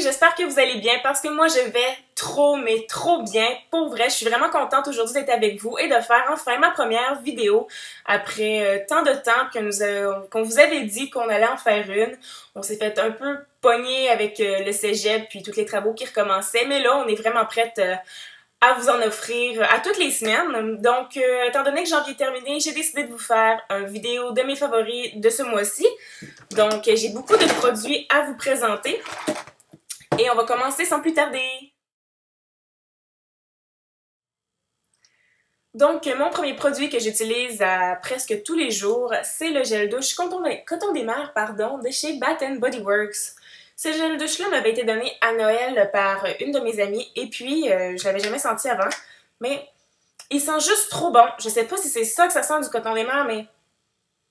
j'espère que vous allez bien parce que moi je vais trop, mais trop bien. Pour vrai, je suis vraiment contente aujourd'hui d'être avec vous et de faire enfin ma première vidéo après tant de temps qu'on vous avait dit qu'on allait en faire une. On s'est fait un peu pogner avec le cégep puis tous les travaux qui recommençaient, mais là on est vraiment prête à vous en offrir à toutes les semaines. Donc, étant donné que janvier est terminé, j'ai décidé de vous faire une vidéo de mes favoris de ce mois-ci. Donc, j'ai beaucoup de produits à vous présenter. Et on va commencer sans plus tarder. Donc, mon premier produit que j'utilise à presque tous les jours, c'est le gel douche coton des mers, de chez Bath & Body Works. Ce gel douche-là m'avait été donné à Noël par une de mes amies et puis je l'avais jamais senti avant, mais il sent juste trop bon. Je sais pas si c'est ça que ça sent du coton des mers, mais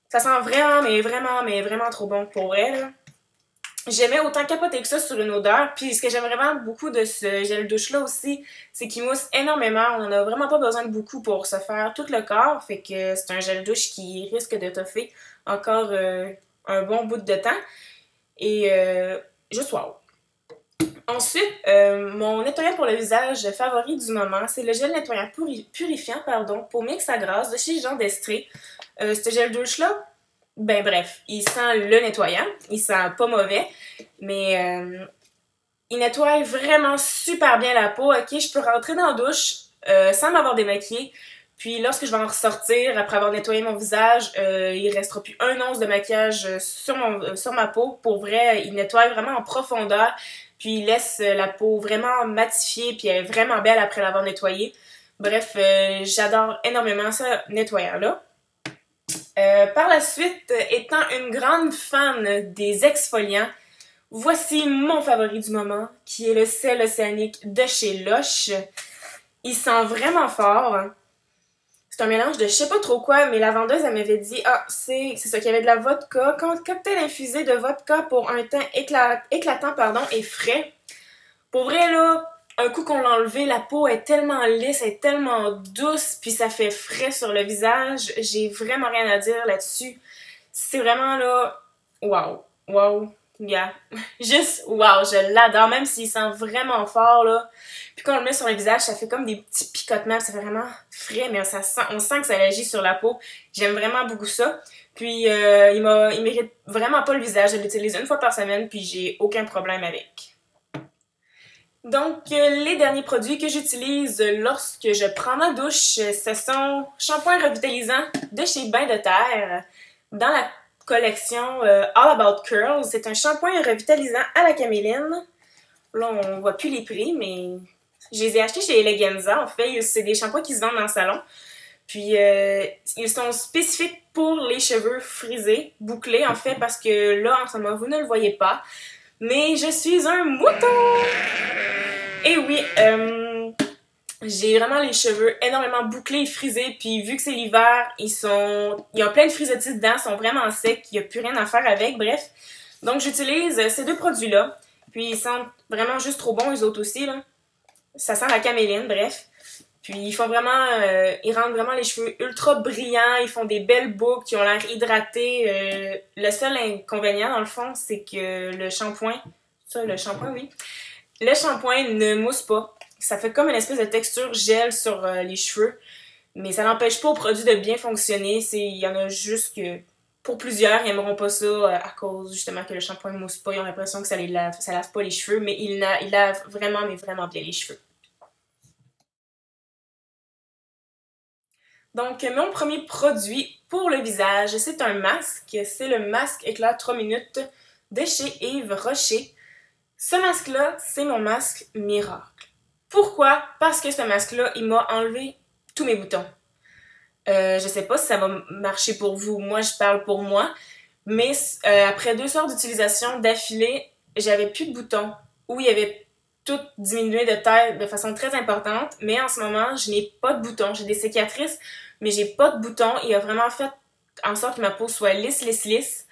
ça sent vraiment, mais vraiment trop bon pour vrai, là. J'aimais autant capoter que ça sur une odeur, puis ce que j'aime vraiment beaucoup de ce gel douche-là aussi, c'est qu'il mousse énormément. On en a vraiment pas besoin de beaucoup pour se faire tout le corps, fait que c'est un gel douche qui risque de toffer encore un bon bout de temps. Et juste wow! Ensuite, mon nettoyant pour le visage favori du moment, c'est le gel nettoyant purifiant pour mix à grasse de chez Jean d'Estrée. Ce gel douche-là, ben bref, il sent le nettoyant, il sent pas mauvais, mais il nettoie vraiment super bien la peau. Ok, je peux rentrer dans la douche sans m'avoir démaquillée. Puis lorsque je vais en ressortir, après avoir nettoyé mon visage, il restera plus un once de maquillage sur ma peau. Pour vrai, il nettoie vraiment en profondeur. Puis il laisse la peau vraiment matifiée, puis elle est vraiment belle après l'avoir nettoyée. Bref, j'adore énormément ce nettoyant-là. Par la suite, étant une grande fan des exfoliants, voici mon favori du moment, qui est le sel océanique de chez Lush. Il sent vraiment fort. C'est un mélange de je sais pas trop quoi, mais la vendeuse, elle m'avait dit « Ah, c'est ça, qu'il y avait de la vodka, cocktail infusé de vodka pour un teint éclatant et frais. » Pour vrai, là, un coup qu'on l'a enlevé, la peau est tellement lisse, elle est tellement douce, puis ça fait frais sur le visage. J'ai vraiment rien à dire là-dessus. C'est vraiment, là, wow, yeah. Juste, wow, je l'adore, même s'il sent vraiment fort, là. Puis quand on le met sur le visage, ça fait comme des petits picotements, ça fait vraiment frais, mais on sent que ça agit sur la peau. J'aime vraiment beaucoup ça. Puis, il mérite vraiment pas le visage. Je l'utilise une fois par semaine, puis j'ai aucun problème avec. Donc, les derniers produits que j'utilise lorsque je prends ma douche, ce sont shampoings revitalisants de chez Bain de Terre dans la collection All About Curls. C'est un shampoing revitalisant à la caméline. Là, on voit plus les prix, mais je les ai achetés chez Eleganza. En fait, c'est des shampoings qui se vendent dans le salon. Puis, ils sont spécifiques pour les cheveux frisés, bouclés, en fait, parce que là, en ce moment, vous ne le voyez pas. Mais je suis un mouton! Et oui, j'ai vraiment les cheveux énormément bouclés et frisés, puis vu que c'est l'hiver, il y a plein de frisottis dedans, ils sont vraiment secs, il n'y a plus rien à faire avec, bref. Donc j'utilise ces deux produits-là, puis ils sentent vraiment juste trop bons, eux autres aussi, là. Ça sent la caméline, bref. Puis ils rendent vraiment les cheveux ultra brillants, ils font des belles boucles, qui ont l'air hydratés. Le seul inconvénient, dans le fond, c'est que le shampoing, oui. Le shampoing ne mousse pas. Ça fait comme une espèce de texture gel sur les cheveux. Mais ça n'empêche pas au produit de bien fonctionner. Il y en a juste que, pour plusieurs, ils n'aimeront pas ça à cause justement que le shampoing ne mousse pas. Ils ont l'impression que ça lave pas les cheveux, mais il lave vraiment, mais vraiment bien les cheveux. Donc, mon premier produit pour le visage, c'est un masque. C'est le masque éclat 3 minutes de chez Yves Rocher. Ce masque-là, c'est mon masque miracle. Pourquoi? Parce que ce masque-là, il m'a enlevé tous mes boutons. Je sais pas si ça va marcher pour vous, moi je parle pour moi, mais après 2 heures d'utilisation d'affilée, j'avais plus de boutons, ou il y avait tout diminué de taille de façon très importante, mais en ce moment, je n'ai pas de boutons. J'ai des cicatrices, mais j'ai pas de boutons. Il a vraiment fait en sorte que ma peau soit lisse.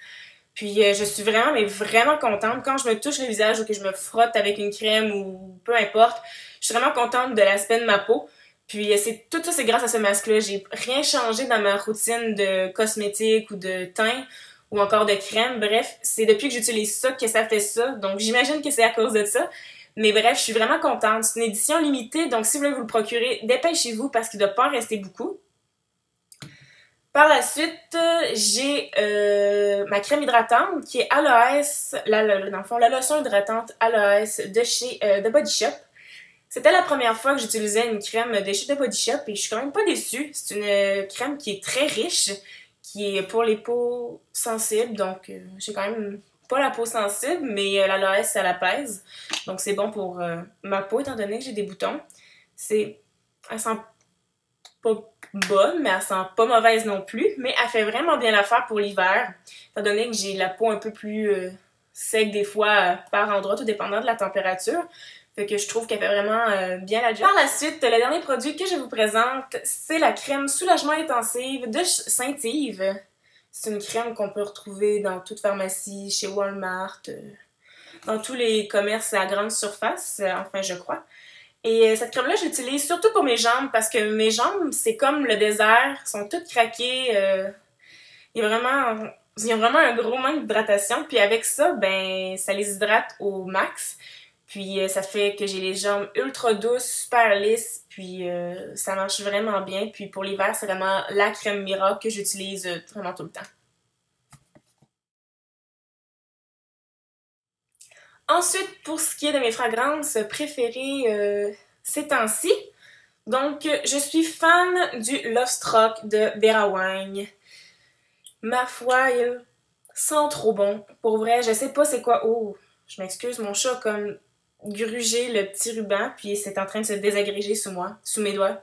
Puis je suis vraiment, mais vraiment contente. Quand je me touche le visage ou que je me frotte avec une crème ou peu importe, je suis vraiment contente de l'aspect de ma peau. Puis tout ça, c'est grâce à ce masque-là. J'ai rien changé dans ma routine de cosmétique ou de teint ou encore de crème. Bref, c'est depuis que j'utilise ça que ça fait ça, donc j'imagine que c'est à cause de ça. Mais bref, je suis vraiment contente. C'est une édition limitée, donc si vous voulez vous le procurer, dépêchez-vous parce qu'il ne doit pas en rester beaucoup. Par la suite, j'ai ma crème hydratante qui est aloès, dans le fond, la lotion hydratante aloès de chez The Body Shop. C'était la première fois que j'utilisais une crème de chez The Body Shop et je suis quand même pas déçue. C'est une crème qui est très riche, qui est pour les peaux sensibles, donc j'ai quand même pas la peau sensible, mais l'aloès, ça l'apaise. Donc c'est bon pour ma peau étant donné que j'ai des boutons. Elle sent pas bonne, mais elle sent pas mauvaise non plus, mais elle fait vraiment bien l'affaire pour l'hiver, étant donné que j'ai la peau un peu plus sec des fois par endroit, tout dépendant de la température. Fait que je trouve qu'elle fait vraiment bien la job. Par la suite, le dernier produit que je vous présente, c'est la crème Soulagement Intensive de Saint-Yves. C'est une crème qu'on peut retrouver dans toute pharmacie, chez Walmart, dans tous les commerces à grande surface, enfin je crois. Et cette crème-là, je l'utilise surtout pour mes jambes parce que mes jambes, c'est comme le désert, sont toutes craquées. Il y a vraiment un gros manque d'hydratation. Puis avec ça, ben, ça les hydrate au max. Puis ça fait que j'ai les jambes ultra douces, super lisses. Puis ça marche vraiment bien. Puis pour l'hiver, c'est vraiment la crème miracle que j'utilise vraiment tout le temps. Ensuite, pour ce qui est de mes fragrances préférées ces temps-ci, donc je suis fan du Love Struck de Vera Wang. Ma foi, il sent trop bon. Pour vrai, je sais pas c'est quoi. Oh, je m'excuse, mon chat a comme grugé le petit ruban, puis c'est en train de se désagréger sous mes doigts.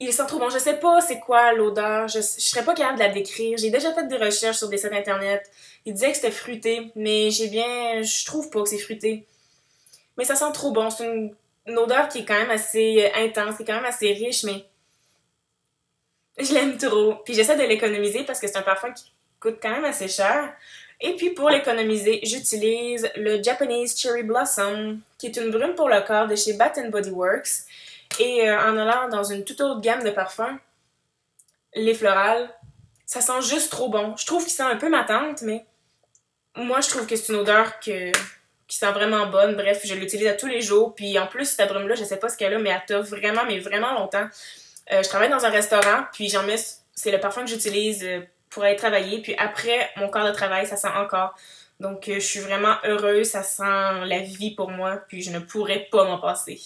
Il sent trop bon. Je sais pas c'est quoi l'odeur. Je serais pas capable de la décrire. J'ai déjà fait des recherches sur des sites internet. Il disait que c'était fruité, mais je trouve pas que c'est fruité. Mais ça sent trop bon. C'est une odeur qui est quand même assez intense, qui est quand même assez riche, mais je l'aime trop. Puis j'essaie de l'économiser parce que c'est un parfum qui coûte quand même assez cher. Et puis pour l'économiser, j'utilise le Japanese Cherry Blossom, qui est une brume pour le corps de chez Bath Body Works. Et en allant dans une toute autre gamme de parfums, les florales, ça sent juste trop bon. Je trouve qu'il sent un peu ma tante, mais moi je trouve que c'est une odeur qui sent vraiment bonne. Bref, je l'utilise à tous les jours. Puis en plus, cette brume-là, je sais pas ce qu'elle a, mais elle t'offre vraiment, mais vraiment longtemps. Je travaille dans un restaurant, puis c'est le parfum que j'utilise pour aller travailler. Puis après mon corps de travail, ça sent encore. Donc je suis vraiment heureuse, ça sent la vie pour moi, puis je ne pourrais pas m'en passer.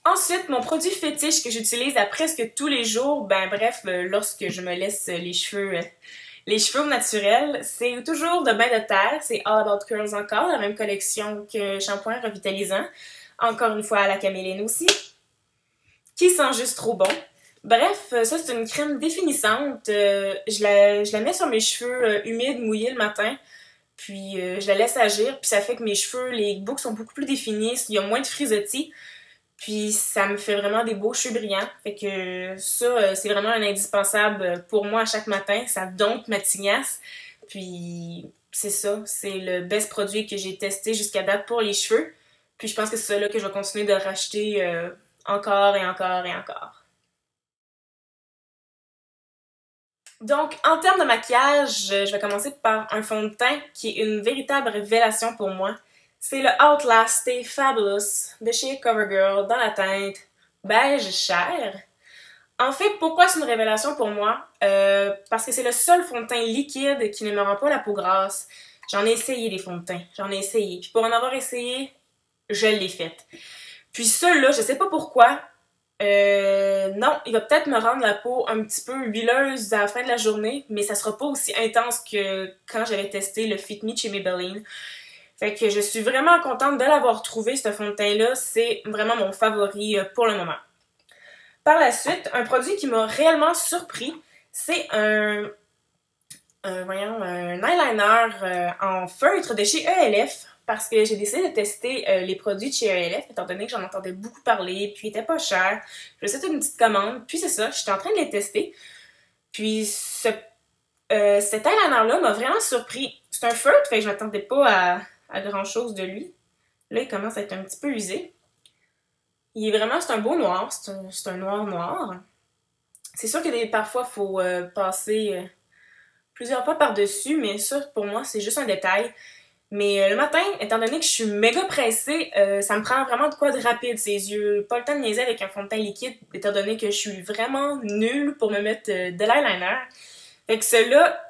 Ensuite, mon produit fétiche que j'utilise à presque tous les jours, ben bref, lorsque je me laisse les cheveux au naturel, c'est toujours de bain de terre, c'est All About Curls encore, la même collection que Shampoing Revitalisant, encore une fois à la caméline aussi, qui sent juste trop bon. Bref, ça c'est une crème définissante, je la mets sur mes cheveux humides, mouillés le matin, puis je la laisse agir, puis ça fait que mes cheveux, les boucles sont beaucoup plus définies, il y a moins de frisottis. Puis ça me fait vraiment des beaux cheveux brillants. Fait que ça, c'est vraiment un indispensable pour moi à chaque matin. Ça dompte ma tignasse. Puis c'est ça, c'est le best produit que j'ai testé jusqu'à date pour les cheveux. Puis je pense que c'est ça là que je vais continuer de racheter encore et encore et encore. Donc, en termes de maquillage, je vais commencer par un fond de teint qui est une véritable révélation pour moi. C'est le Outlast Stay Fabulous de chez CoverGirl dans la teinte beige chair. En fait, pourquoi c'est une révélation pour moi? Parce que c'est le seul fond de teint liquide qui ne me rend pas la peau grasse. J'en ai essayé des fonds de teint, j'en ai essayé. Puis pour en avoir essayé, je l'ai fait. Puis celui-là, je sais pas pourquoi, non, il va peut-être me rendre la peau un petit peu huileuse à la fin de la journée, mais ça sera pas aussi intense que quand j'avais testé le Fit Me chez Maybelline. Fait que je suis vraiment contente de l'avoir trouvé, ce fond de teint-là. C'est vraiment mon favori pour le moment. Par la suite, un produit qui m'a réellement surpris, c'est un eyeliner en feutre de chez ELF. Parce que j'ai décidé de tester les produits de chez ELF, étant donné que j'en entendais beaucoup parler, puis ils étaient pas chers. Je faisais une petite commande, puis c'est ça, j'étais en train de les tester. Puis cet eyeliner-là m'a vraiment surpris. C'est un feutre, fait que je m'attendais pas à grand-chose de lui. Là, il commence à être un petit peu usé. C'est un beau noir, c'est un noir noir. C'est sûr que parfois, il faut passer plusieurs fois par-dessus, mais ça, pour moi, c'est juste un détail. Mais le matin, étant donné que je suis méga pressée, ça me prend vraiment de quoi de rapide, ses yeux. Pas le temps de niaiser avec un fond de teint liquide, étant donné que je suis vraiment nulle pour me mettre de l'eyeliner. Fait que cela,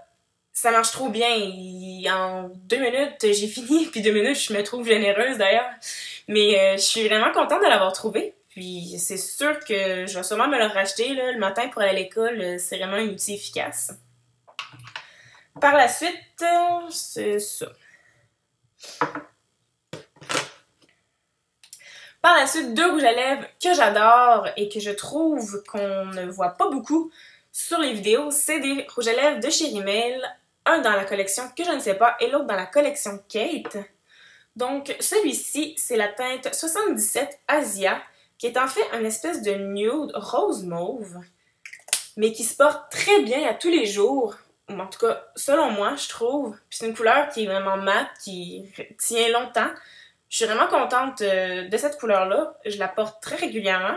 ça marche trop bien. En 2 minutes, j'ai fini, puis 2 minutes, je me trouve généreuse d'ailleurs. Mais je suis vraiment contente de l'avoir trouvé. Puis c'est sûr que je vais sûrement me le racheter là, le matin pour aller à l'école. C'est vraiment un outil efficace. Par la suite, c'est ça. Par la suite, 2 rouges à lèvres que j'adore et que je trouve qu'on ne voit pas beaucoup sur les vidéos, c'est des rouges à lèvres de chez Rimmel. Un dans la collection que je ne sais pas et l'autre dans la collection Kate. Donc, celui-ci, c'est la teinte 77 Asia, qui est en fait une espèce de nude rose mauve, mais qui se porte très bien à tous les jours. En tout cas, selon moi, je trouve. Puis c'est une couleur qui est vraiment mate, qui tient longtemps. Je suis vraiment contente de cette couleur-là. Je la porte très régulièrement.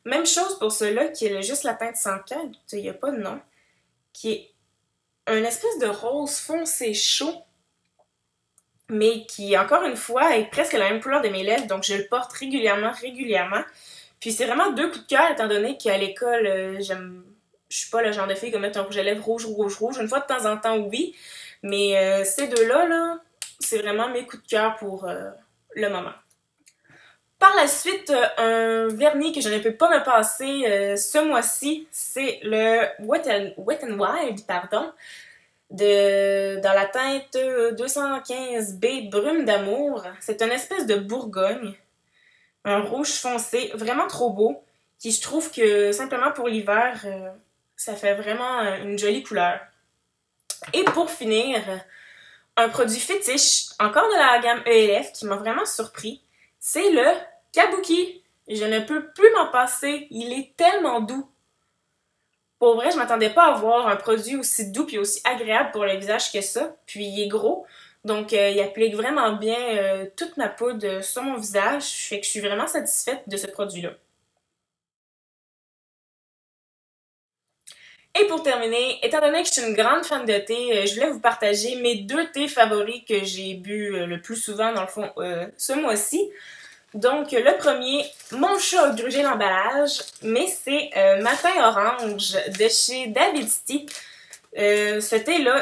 Même chose pour ceux-là, qui est juste la teinte 104, il n'y a pas de nom, qui est une espèce de rose foncé chaud, mais qui, encore une fois, est presque la même couleur de mes lèvres, donc je le porte régulièrement. Puis c'est vraiment 2 coups de cœur, étant donné qu'à l'école, je suis pas le genre de fille qui va mettre un rouge à lèvres rouge. Une fois de temps en temps, oui, mais ces deux-là, là, c'est vraiment mes coups de cœur pour le moment. Par la suite, un vernis que je ne peux pas me passer ce mois-ci, c'est le Wet n Wild, pardon, dans la teinte 215B Brume d'amour. C'est une espèce de Bourgogne, un rouge foncé, vraiment trop beau, qui je trouve que simplement pour l'hiver, ça fait vraiment une jolie couleur. Et pour finir, un produit fétiche, encore de la gamme ELF, qui m'a vraiment surpris, c'est le Kabuki. Je ne peux plus m'en passer, il est tellement doux. Pour vrai, je m'attendais pas à voir un produit aussi doux et aussi agréable pour le visage que ça. Puis il est gros, donc il applique vraiment bien toute ma poudre sur mon visage. Fait que je suis vraiment satisfaite de ce produit-là. Et pour terminer, étant donné que je suis une grande fan de thé, je voulais vous partager mes 2 thés favoris que j'ai bu le plus souvent, dans le fond, ce mois-ci. Donc, le premier, mon chat a grugé l'emballage, mais c'est Matin Orange de chez David Tea. Ce thé-là,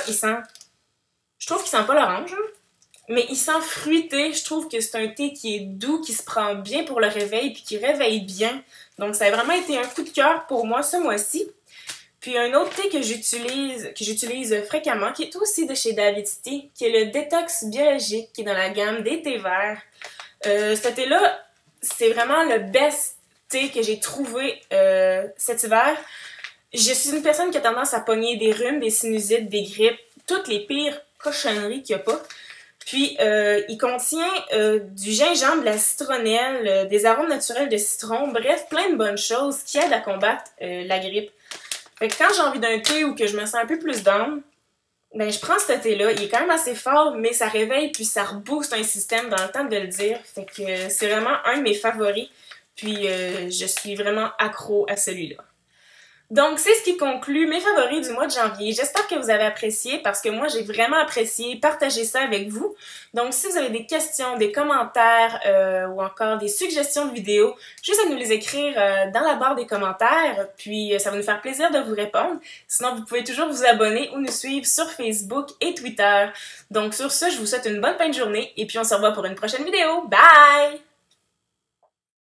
je trouve qu'il sent pas l'orange, mais il sent fruité. Je trouve que c'est un thé qui est doux, qui se prend bien pour le réveil, puis qui réveille bien. Donc, ça a vraiment été un coup de cœur pour moi ce mois-ci. Puis un autre thé que j'utilise fréquemment, qui est aussi de chez David Tea, qui est le Détox Biologique, qui est dans la gamme des thés verts. Ce thé-là, c'est vraiment le best thé que j'ai trouvé cet hiver. Je suis une personne qui a tendance à pogner des rhumes, des sinusites, des grippes, toutes les pires cochonneries qu'il n'y a pas. Puis, il contient du gingembre, de la citronnelle, des arômes naturels de citron, bref, plein de bonnes choses qui aident à combattre la grippe. Fait que quand j'ai envie d'un thé ou que je me sens un peu plus down, ben je prends ce thé-là. Il est quand même assez fort, mais ça réveille puis ça rebooste un système dans le temps de le dire. Fait que c'est vraiment un de mes favoris. Puis je suis vraiment accro à celui-là. Donc, c'est ce qui conclut mes favoris du mois de janvier. J'espère que vous avez apprécié parce que moi, j'ai vraiment apprécié partager ça avec vous. Donc, si vous avez des questions, des commentaires ou encore des suggestions de vidéos, juste à nous les écrire dans la barre des commentaires. Puis, ça va nous faire plaisir de vous répondre. Sinon, vous pouvez toujours vous abonner ou nous suivre sur Facebook et Twitter. Donc, sur ce, je vous souhaite une bonne fin de journée et puis on se revoit pour une prochaine vidéo. Bye!